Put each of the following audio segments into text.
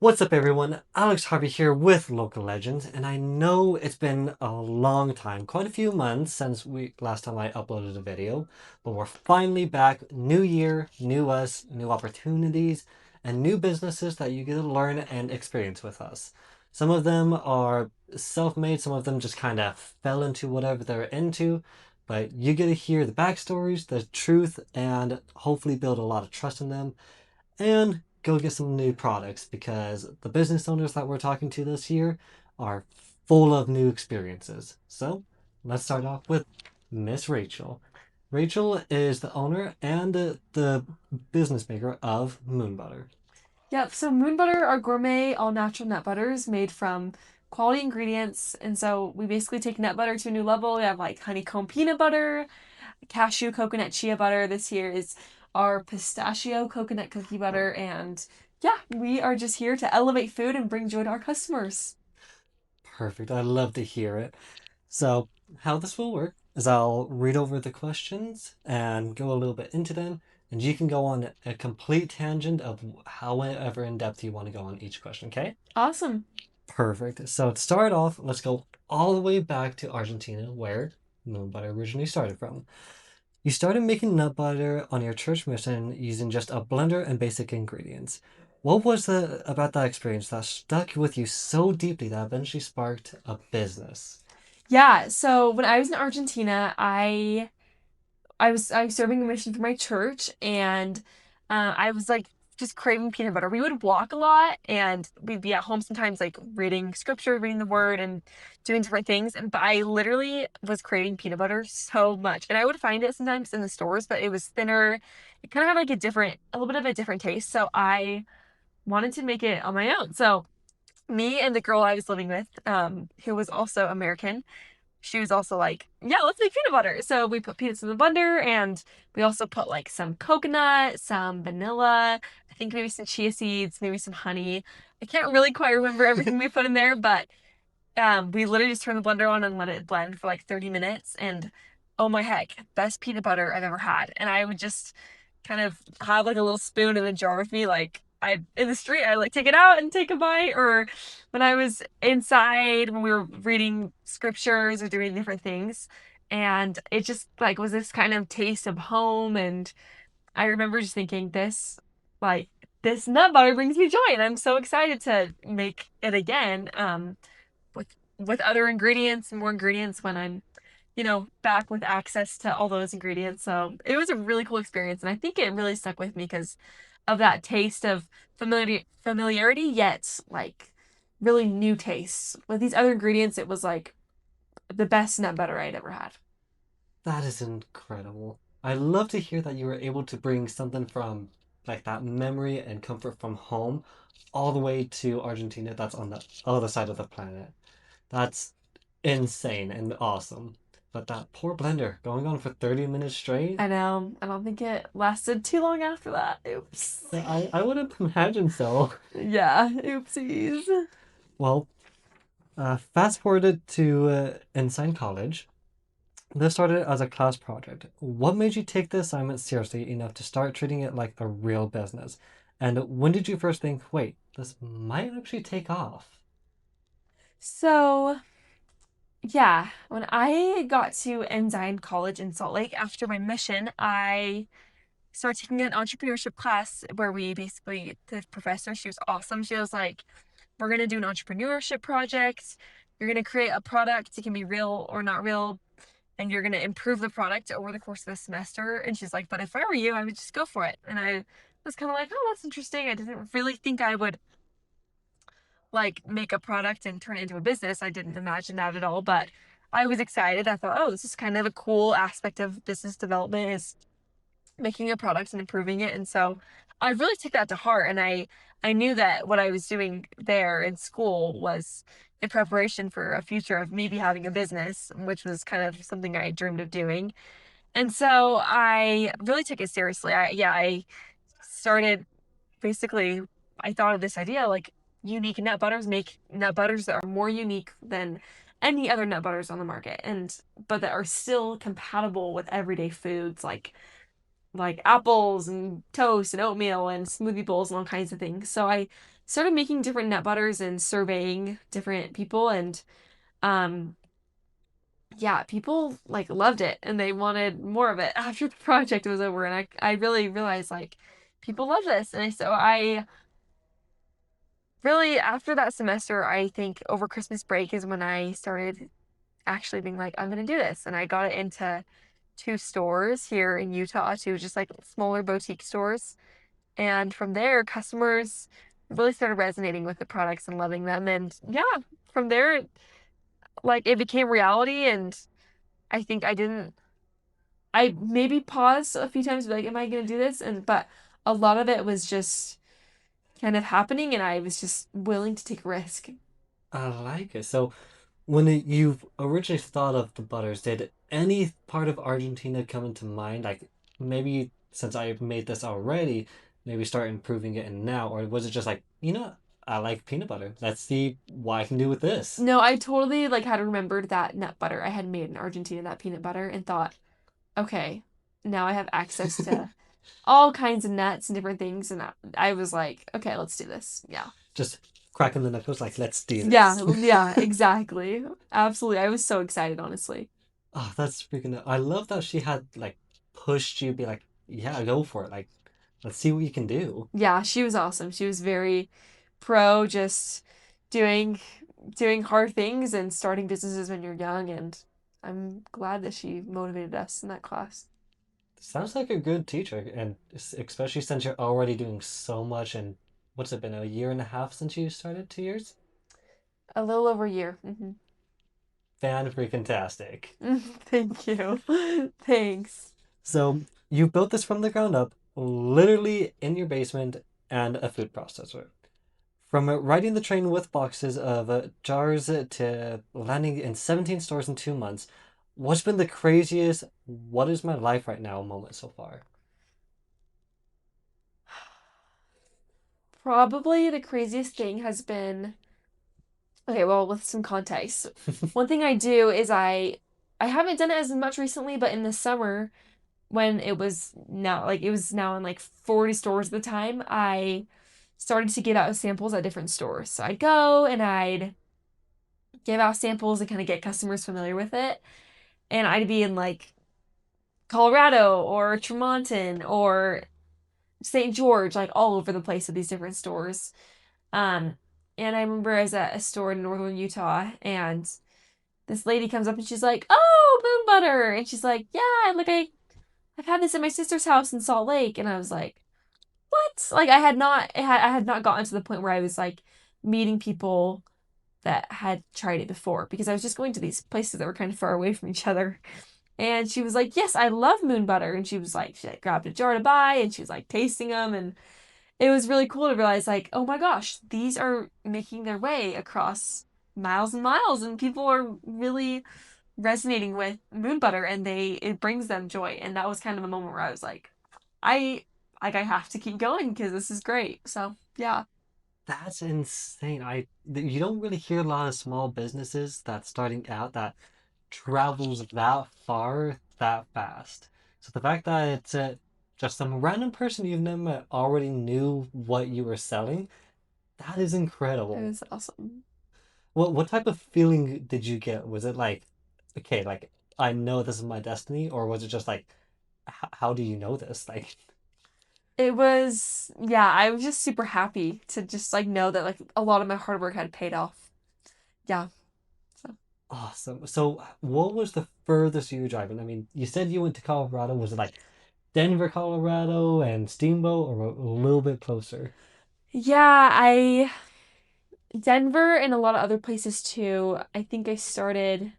What's up, everyone? Alex Harvey here with Local Legends, and I know it's been a long time, quite a few months since last time I uploaded a video, but we're finally back. New year, new us, new opportunities, and new businesses that you get to learn and experience with us. Some of them are self-made, some of them just kind of fell into whatever they're into, but you get to hear the backstories, the truth, and hopefully build a lot of trust in them and go get some new products because the business owners that we're talking to this year are full of new experiences. So let's start off with Miss Rachel. Rachel is the owner and the business maker of Moon Butter. Yep, so Moon Butter are gourmet, all natural nut butters made from quality ingredients. And so we basically take nut butter to a new level. We have like honeycomb peanut butter, cashew coconut chia butter. This here is our pistachio coconut cookie butter. And yeah, we are just here to elevate food and bring joy to our customers. Perfect. I love to hear it. So, how this will work is I'll read over the questions and go a little bit into them, and you can go on a complete tangent of however in depth you want to go on each question, okay? Awesome. Perfect. So to start off, let's go all the way back to Argentina, where nut butter originally started from. You started making nut butter on your church mission using just a blender and basic ingredients. What was the about that experience that stuck with you so deeply that eventually sparked a business? Yeah, so when I was in Argentina, I was serving a mission for my church, and I was like just craving peanut butter. We would walk a lot, and we'd be at home sometimes like reading scripture, reading the word, and doing different things. And but I literally was craving peanut butter so much, and I would find it sometimes in the stores, but it was thinner. It kind of had like a little bit of a different taste. So I wanted to make it on my own. So me and the girl I was living with, who was also American, she was also like, yeah, let's make peanut butter. So we put peanuts in the blender, and we also put like some coconut, some vanilla, I think maybe some chia seeds, maybe some honey. I can't really quite remember everything we put in there, but we literally just turned the blender on and let it blend for like 30 minutes. And oh my heck, best peanut butter I've ever had. And I would just kind of have like a little spoon in a jar with me. Like I in the street, I like take it out and take a bite. Or when I was inside, when we were reading scriptures or doing different things. And it just like was this kind of taste of home. And I remember just thinking like, this nut butter brings me joy. And I'm so excited to make it again. With other ingredients and more ingredients when I'm, back with access to all those ingredients. So it was a really cool experience, and I think it really stuck with me because of that taste of familiarity, yet like really new tastes. With these other ingredients, it was like the best nut butter I'd ever had. That is incredible. I love to hear that you were able to bring something from like that memory and comfort from home all the way to Argentina that's on the other side of the planet. That's insane and awesome. But that poor blender going on for 30 minutes straight, I know. I don't think it lasted too long after that. Oops. I wouldn't imagine so. Yeah, oopsies. Well, fast forwarded to Ensign College. This started as a class project. What made you take the assignment seriously enough to start treating it like a real business? And when did you first think, wait, this might actually take off? So, yeah, when I got to Ensign College in Salt Lake after my mission, I started taking an entrepreneurship class where we basically, the professor, she was awesome. She was like, we're going to do an entrepreneurship project. You're going to create a product. It can be real or not real. And you're going to improve the product over the course of the semester. And she's like, but if I were you, I would just go for it. And I was kind of like, oh, that's interesting. I didn't really think I would like make a product and turn it into a business. I didn't imagine that at all, but I was excited. I thought, oh, this is kind of a cool aspect of business development is making a product and improving it. And so I really took that to heart. And I knew that what I was doing there in school was in preparation for a future of maybe having a business, which was kind of something I dreamed of doing. And so I really took it seriously. I started basically, I thought of this idea like unique nut butters make nut butters that are more unique than any other nut butters on the market, and but that are still compatible with everyday foods like apples and toast and oatmeal and smoothie bowls and all kinds of things. So I started making different nut butters and surveying different people and um yeah, people like loved it and they wanted more of it after the project was over and I really realized like people love this and so I really after that semester I think over Christmas break is when I started actually being like I'm gonna do this and I got it into two stores here in Utah, two just like smaller boutique stores. And from there, customers really started resonating with the products and loving them. And yeah, from there, like it became reality. And I think I maybe paused a few times, like, am I going to do this? But a lot of it was just kind of happening. And I was just willing to take a risk. I like it. So, when you originally thought of the butters, did any part of Argentina come into mind? Like maybe since I've made this already, maybe start improving it and now, or was it just like, I like peanut butter. Let's see what I can do with this. No, I totally like had remembered that nut butter I had made in Argentina, that peanut butter, and thought, okay, now I have access to all kinds of nuts and different things. And I was like, okay, let's do this. Yeah. Just cracking the knuckles, like let's do Yeah. this. Yeah. Exactly. Absolutely. I was so excited, honestly. Oh, that's freaking. I love that she had like pushed you, be like, yeah, go for it. Like, let's see what you can do. Yeah. She was awesome. She was very pro, just doing, doing hard things and starting businesses when you're young. And I'm glad that she motivated us in that class. Sounds like a good teacher, and especially since you're already doing so much. And what's it been, a year and a half since you started? 2 years? A little over a year. Fan freaking tastic. Thank you. Thanks. So you built this from the ground up, literally in your basement, and a food processor. From riding the train with boxes of jars to landing in 17 stores in 2 months, what's been the craziest, what is my life right now moment so far? Probably the craziest thing has been okay, well, with some context. One thing I do is I haven't done it as much recently, but in the summer when it was now in like 40 stores at the time, I started to give out samples at different stores. So I'd go and I'd give out samples and kind of get customers familiar with it. And I'd be in like Colorado or Tremonton or St. George, like all over the place at these different stores. Um, and I remember I was at a store in northern Utah and this lady comes up and she's like, "Oh, moon butter." And she's like, "Yeah, like I've had this at my sister's house in Salt Lake." And I was like, "What?" Like I had not gotten to the point where I was like meeting people that had tried it before because I was just going to these places that were kind of far away from each other. And she was like, "Yes, I love moon butter." And she like grabbed a jar to buy and she was like tasting them and it was really cool to realize like, oh my gosh, these are making their way across miles and miles and people are really resonating with moon butter and it brings them joy. And that was kind of a moment where I was like, I I have to keep going because this is great. So yeah. That's insane. You don't really hear a lot of small businesses that's starting out that travels that far that fast. So the fact that it's just some random person you've never met already knew what you were selling, that is It incredible. was awesome. What type of feeling did you get? Was it like, okay, like I know this is my destiny, or was it just like, how do you know this? Like, It was yeah, I was just super happy to just like know that like a lot of my hard work had paid off. Yeah. So awesome. So what was the furthest you were driving? I mean, you said you went to Colorado. Was it like Denver, Colorado, and Steamboat, or a little bit closer? yeah, I Denver and a lot of other places too. I think I started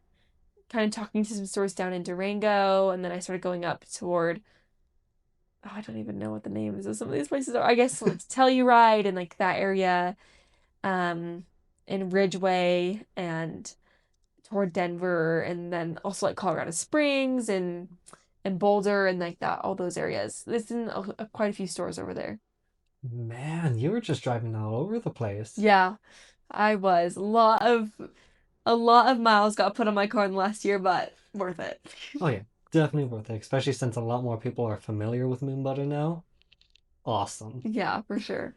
kind of talking to some stores down in Durango, and then I started going up toward oh, I don't even know what the names of some of these places are. I guess it's Telluride and like that area, um, in Ridgeway and toward Denver, and then also like Colorado Springs and Boulder and like that, all those areas. There's in quite a few stores over there. Man, you were just driving all over the place. Yeah, I was. A lot of miles got put on my car in the last year, but worth it. Oh yeah, definitely worth it, especially since a lot more people are familiar with moon butter now. Awesome. Yeah, for sure.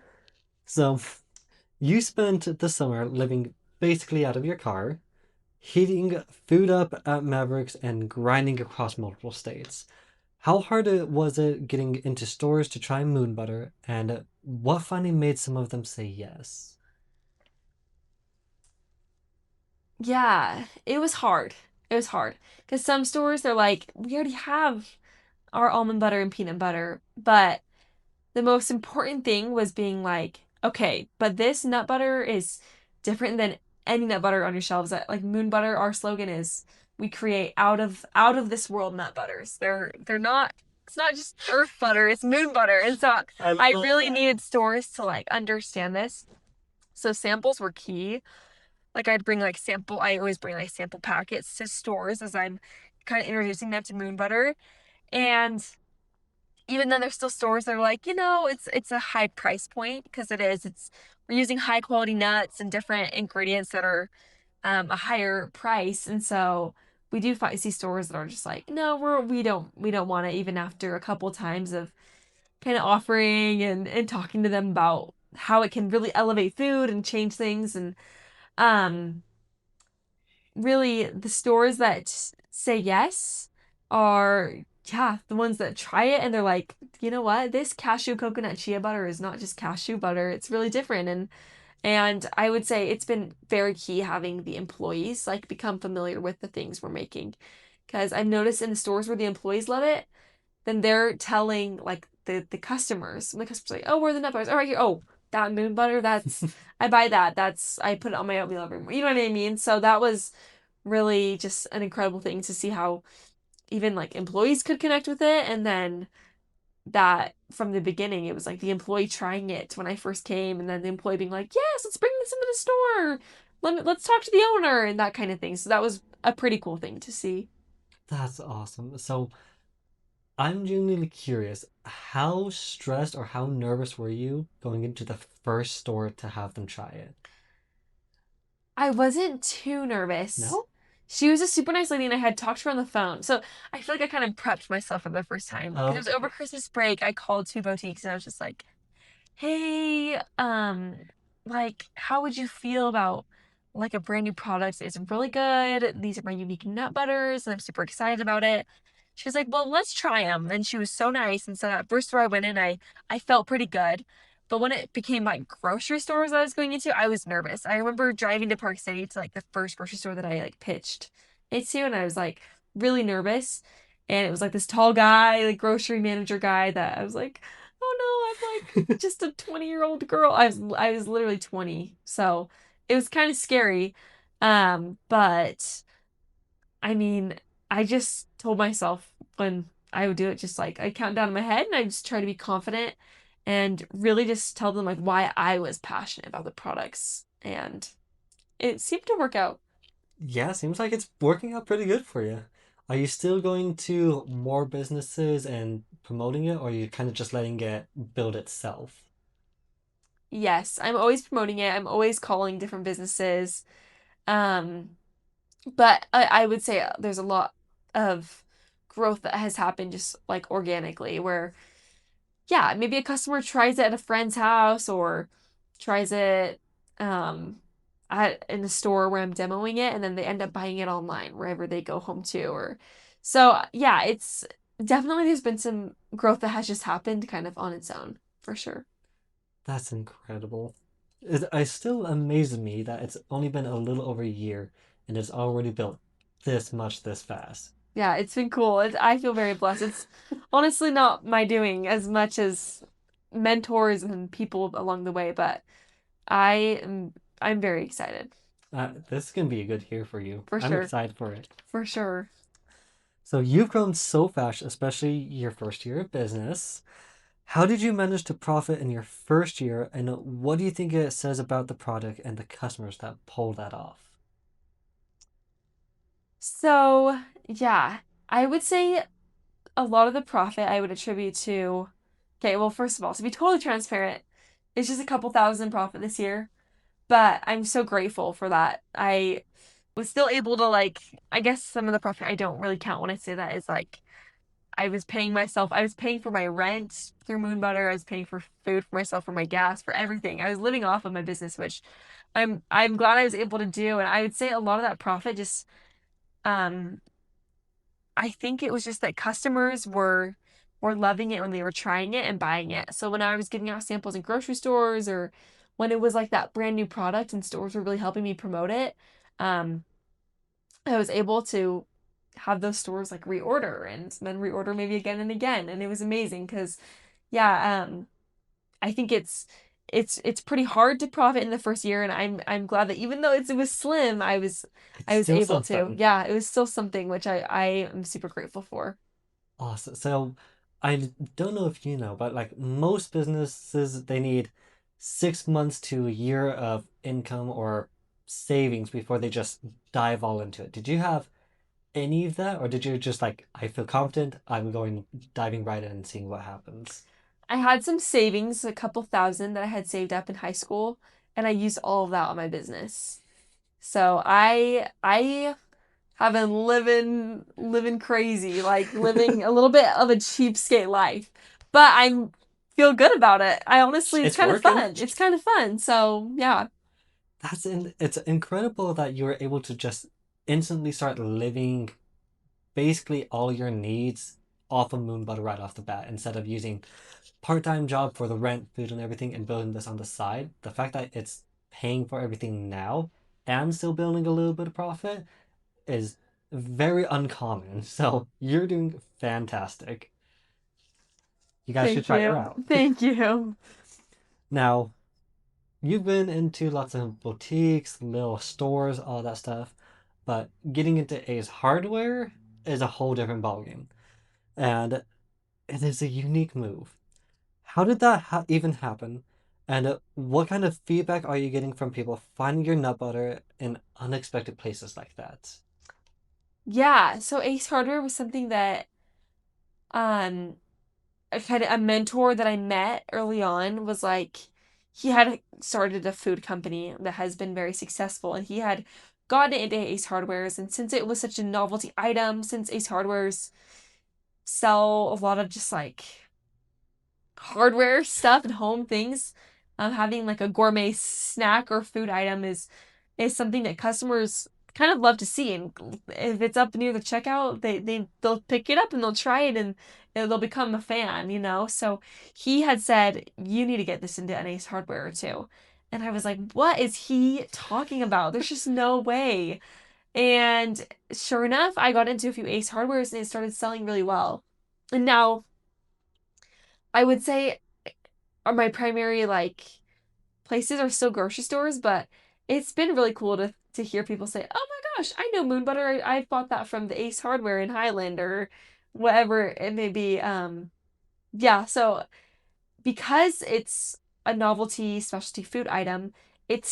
So You spent the summer living basically out of your car, heating food up at Mavericks and grinding across multiple states. How hard was it getting into stores to try moon butter, and what finally made some of them say yes? Yeah, it was hard. It was hard because some stores they're like, we already have our almond butter and peanut butter, but the most important thing was being like, okay, but this nut butter is different than any nut butter on your shelves. That like Moon Butter, our slogan is we create out of this world nut butters. They're not it's not just earth butter, it's moon butter. And so I I love really that. needed stores to like understand this. So samples were key. Like I always bring like sample packets to stores as I'm kind of introducing them to moon butter. And even then there's still stores that are like, it's a high price point because it is. We're using high quality nuts and different ingredients that are a higher price. And so we do see stores that are just like, no, we don't want it even after a couple times of kind of offering and talking to them about how it can really elevate food and change things. And um really the stores that say yes are, yeah, the ones that try it and they're like, you know what, this cashew coconut chia butter is not just cashew butter, it's really different. And I would say it's been very key having the employees like become familiar with the things we're making, because I've noticed in the stores where the employees love it, then they're telling like the customers, and the customers are like, oh, where are the nut butters? Oh, right here. Oh, that moon butter, that's I buy that. I put it on my oatmeal every morning. You know what I mean? So that was really just an incredible thing to see how even like employees could connect with it. And then that from the beginning, it was like the employee trying it when I first came, and then the employee being like, yes, let's bring this into the store. Let's talk to the owner and that kind of thing. So that was a pretty cool thing to see. That's awesome. So I'm genuinely curious, how stressed or how nervous were you going into the first store to have them try it? I wasn't too nervous. No? She was a super nice lady and I had talked to her on the phone. So I feel like I kind of prepped myself for the first time. Because it was over Okay. Christmas break. I called two boutiques and I was just like, hey, like, how would you feel about like a brand new product? It's really good. These are my unique nut butters, and I'm super excited about it. She was like, well, let's try them. And she was so nice. And so that first store I went in, I felt pretty good. But when it became like grocery stores I was going into, I was nervous. I remember driving to Park City to like the first grocery store that I like pitched it to, and I was like really nervous. And it was like this tall guy, like grocery manager guy that I was like, oh no, I'm like just a 20-year-old girl. I was literally 20. So it was kind of scary. But I mean, I just told myself when I would do it, just like I count down in my head and I just try to be confident and really just tell them like why I was passionate about the products. And it seemed to work out. Yeah, seems like it's working out pretty good for you. Are you still going to more businesses and promoting it, or are you kind of just letting it build itself? Yes, I'm always promoting it. I'm always calling different businesses. Um, but I would say there's a lot of growth that has happened just like organically, where yeah, maybe a customer tries it at a friend's house or tries it um in a store where I'm demoing it, and then they end up buying it online wherever they go home to. Or so yeah, it's definitely there's been some growth that has just happened kind of on its own for sure. That's incredible. It still amazes me that it's only been a little over a year and it's already built this much this fast. Yeah, it's been cool. I feel very blessed. It's honestly not my doing as much as mentors and people along the way, but I am I'm very excited This is gonna be a good year for you. for I'm sure. excited for it. For sure. So you've grown so fast, especially your first year of business. How did you manage to profit in your first year, and what do you think it says about the product and the customers that pull that off? So, yeah, I would say a lot of the profit I would attribute to, okay, well, first of all, to be totally transparent, it's just a couple thousand profit this year, but I'm so grateful for that. I was still able to, like, I guess some of the profit I don't really count when I say that is like, I was paying myself, I was paying for my rent through Moon Butter. I was paying for food for myself, for my gas, for everything. I was living off of my business, which I'm glad I was able to do. And I would say a lot of that profit just um I think it was just that customers were loving it when they were trying it and buying it. So when I was giving out samples in grocery stores or when it was like that brand new product and stores were really helping me promote it, um, I was able to have those stores like reorder and then reorder maybe again and again. And it was amazing because yeah, I think it's pretty hard to profit in the first year, and I'm glad that even though it was slim, It's I was still able to. something. Yeah, it was still something which I am super grateful for. Awesome. So I don't know if you know, but like most businesses, they need 6 months to a year of income or savings before they just dive all into it. Did you have any of that, or did you just like, I feel confident, I'm going diving right in and seeing what happens? I had some savings, a couple thousand that I had saved up in high school, and I used all of that on my business. So I have been living crazy, like living a little bit of a cheapskate life. But I feel good about it. I honestly it's It's kind of working. fun. It's kind of fun. So, yeah. It's incredible that you were able to just instantly start living basically all your needs off of Moon Butter right off the bat instead of using part-time job for the rent, food, and everything, and building this on the side. The fact that it's paying for everything now and still building a little bit of profit is very uncommon. So you're doing fantastic. You guys should Thank try her you. out. Thank you. Now, you've been into lots of boutiques, little stores, all that stuff, but getting into Ace Hardware is a whole different ballgame. And it is a unique move. How did that even happen? And what kind of feedback are you getting from people finding your nut butter in unexpected places like that? Yeah, so Ace Hardware was something that um a kind of a mentor that I met early on was like he had started a food company that has been very successful and he had gotten into Ace Hardwares, and since it was such a novelty item, since Ace Hardwares sell a lot of just like hardware stuff and home things, having like a gourmet snack or food item is something that customers kind of love to see. And if it's up near the checkout, they'll pick it up and they'll try it and they'll become a fan, you know? So he had said, you need to get this into an Ace Hardware too. And I was like, what is he talking about? There's just no way. And sure enough, I got into a few Ace Hardwares and it started selling really well. And now I would say are my primary like places are still grocery stores, but it's been really cool to hear people say, "Oh my gosh, I know Moon Butter. I bought that from the Ace Hardware in Highland or whatever it may be." Yeah, so because it's a novelty specialty food item, it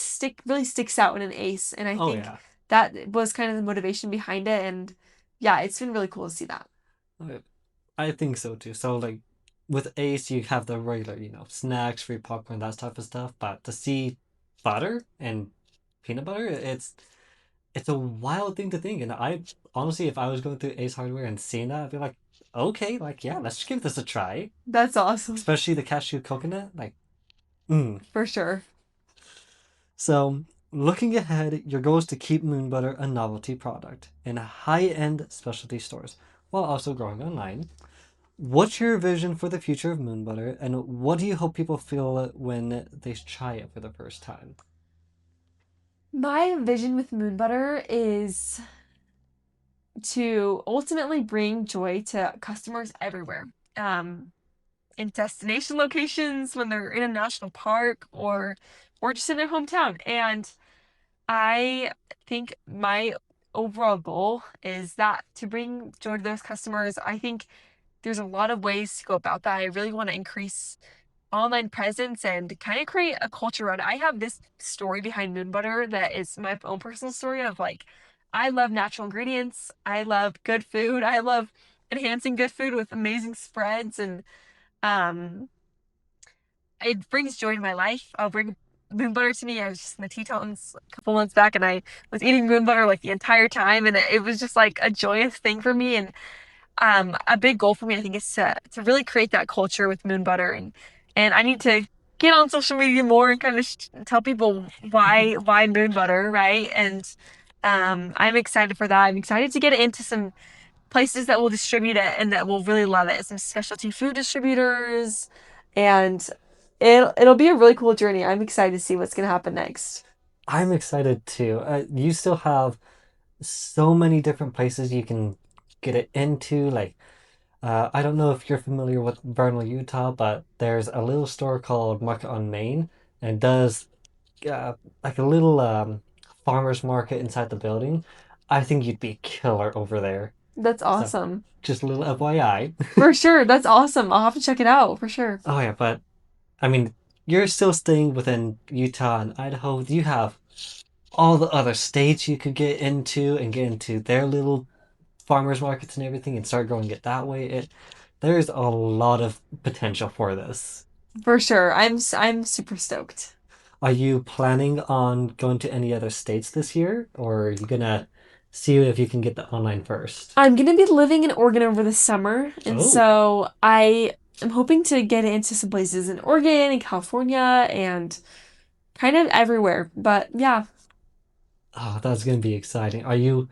really sticks out in an Ace, and I Oh think yeah. that was kind of the motivation behind it, and yeah, it's been really cool to see that. I I think so too. So like with Ace, you have the regular, snacks, free popcorn, that type of stuff. But to see butter and peanut butter, it's a wild thing to think. And I honestly, if I was going through Ace Hardware and seeing that, I'd be like, okay, like yeah, let's give this a try. That's awesome Especially the cashew coconut, like, mm. for sure. So looking ahead, your goal is to keep Moon Butter a novelty product in high-end specialty stores while also growing online. What's your vision for the future of Moon Butter, and what do you hope people feel when they try it for the first time? My vision with Moon Butter is to ultimately bring joy to customers everywhere. In destination locations when they're in a national park or just in their hometown. And I think my overall goal is that to bring joy to those customers. I think there's a lot of ways to go about that. I really want to increase online presence and kind of create a culture around it. I have this story behind Moon Butter that is my own personal story of like, I love natural ingredients. I love good food. I love enhancing good food with amazing spreads and um it brings joy to my life. I'll bring Moon Butter to me. I was just in the Tetons a couple months back and I was eating Moon Butter like the entire time and it was just like a joyous thing for me. And a big goal for me, I think, is to really create that culture with moon butter, and I need to get on social media more and kind of tell people why moon butter, right? And I'm excited for that. I'm excited to get it into some places that will distribute it and that will really love it. Some specialty food distributors, and it'll be a really cool journey. I'm excited to see what's gonna happen next. I'm excited too. You still have so many different places you can get it into. Like, I don't know if you're familiar with Vernal, Utah, but there's a little store called Market on Main and does uh, like a little farmer's market inside the building. I think you'd be killer over there. That's So, awesome. just a little FYI. For sure. That's awesome. I'll have to check it out for sure. Oh yeah, but I mean, you're still staying within Utah and Idaho. You have all the other states you could get into and get into their little farmers markets and everything and start growing it that way. There's a lot of potential for this. For sure. I'm super stoked. Are you planning on going to any other states this year, or are you gonna see if you can get the online first? I'm gonna be living in Oregon over the summer, and Oh, so I am hoping to get into some places in Oregon and California and kind of everywhere. But yeah, oh, that's gonna be exciting. Are you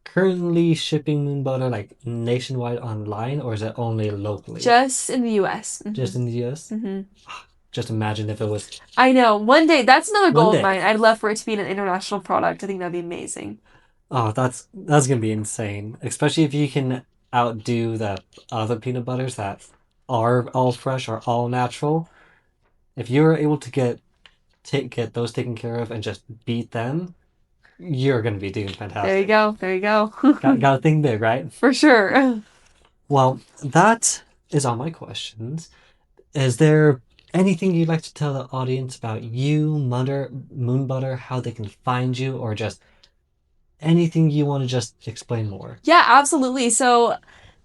currently shipping moon butter like nationwide online, or is it only locally? just in the US. Just in the US? Just imagine if it was I know. One day, that's another one goal of day. mine. I'd love for it to be an international product. I think that'd be amazing. Oh, that's gonna be insane. Especially if you can outdo the other peanut butters that are all fresh or all natural. If you're able to get those taken care of and just beat them, you're gonna be doing There you fantastic. go. There you go. Gotta think big, right? For sure. Well, that is all my questions. Is there anything you'd like to tell the audience about you, Moon Butter, how they can find you, or just anything you want to just explain more? Yeah, absolutely. So,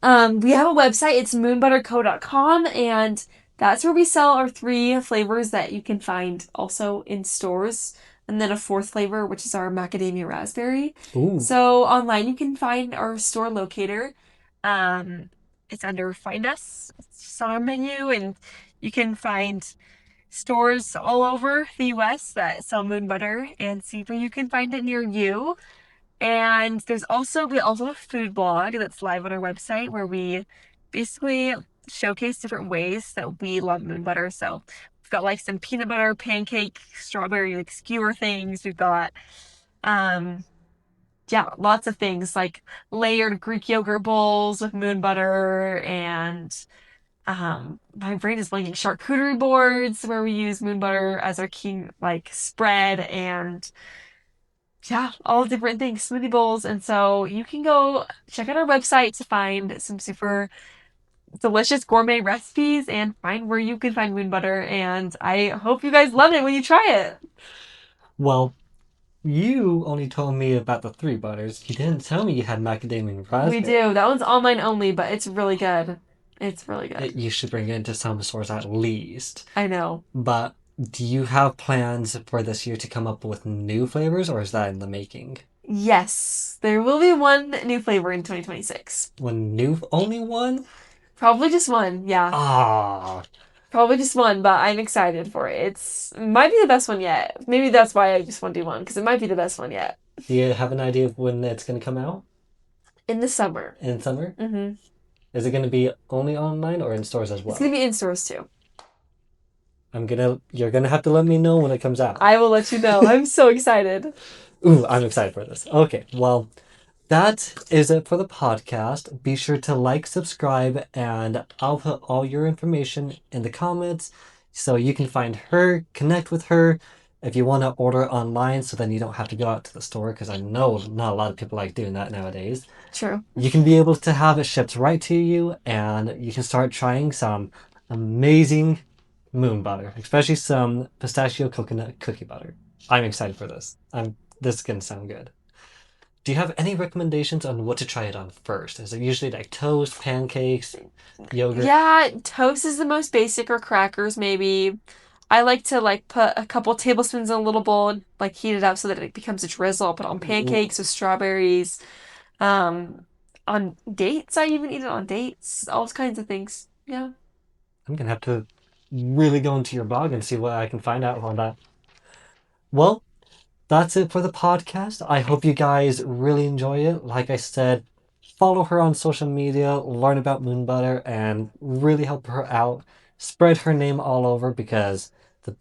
we have a website. It's moonbutterco.com, and that's where we sell our three flavors that you can find also in stores, and then a fourth flavor, which is our macadamia raspberry. Ooh, So online, you can find our store locator. Um, it's under Find Us. It's just on our menu, and you can find stores all over the U.S. that sell moon butter and see where you can find it near you. And we also have a food blog that's live on our website where we basically showcase different ways that we love moon butter. So we've got like some peanut butter, pancake, strawberry, like skewer things. We've got um yeah, lots of things like layered Greek yogurt bowls with moon butter and my brain is blanking charcuterie boards where we use moon butter as our king like spread and yeah, all different things, smoothie bowls. And so you can go check out our website to find some super delicious gourmet recipes and find where you can find moon butter. And I hope you guys love it when you try it. well, you only told me about the three butters. You didn't tell me you had macadamia and We raspberry. do. That one's online only, but it's really good. It's really good. You should bring it into some stores at least. I know. But do you have plans for this year to come up with new flavors, or is that in the making? Yes, there will be one new flavor in 2026. One new, only one? Probably just one. Yeah. Ah, Probably just one, but I'm excited for it. It might be the best one yet. Maybe that's why I just want to do one, because it might be the best one yet. do you have an idea of when it's going to come out? In the summer. In summer? Mm-hmm. Is it going to be only online or in stores as It's gonna well? be in stores too. You're gonna have to let me know when it comes out. I will let you know. I'm so excited. Ooh, I'm excited for this. Okay, well, that is it for the podcast. Be sure to like, subscribe, and I'll put all your information in the comments so you can find her, connect with her. If you want to order online, so then you don't have to go out to the store, because I know not a lot of people like doing that nowadays. True. You can be able to have it shipped right to you, and you can start trying some amazing moon butter, especially some pistachio coconut cookie butter. I'm excited for this. This is gonna sound good. Do you have any recommendations on what to try it on first? Is it usually like toast, pancakes, yogurt? Yeah, toast is the most basic, or crackers maybe. I like to like put a couple tablespoons in a little bowl and like heat it up so that it becomes a drizzle. I'll put it on Ooh, pancakes with strawberries. Um, on dates. I even eat it on dates. All kinds of things. Yeah. I'm gonna have to really go into your blog and see what I can find out on that. Well, that's it for the podcast. I hope you guys really enjoy it. Like I said, follow her on social media, learn about Moon Butter, and really help her out. Spread her name all over because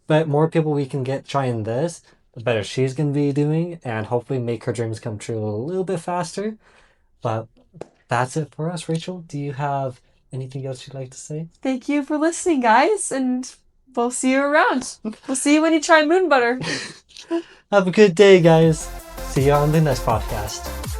more people we can get trying this, the better she's going to be doing, and hopefully make her dreams come true a little bit faster. But that's it for us, Rachel. Do you have anything else you'd like to say? Thank you for listening, guys, and we'll see you around. We'll see you when you try moon butter. Have a good day, guys. See you on the next podcast.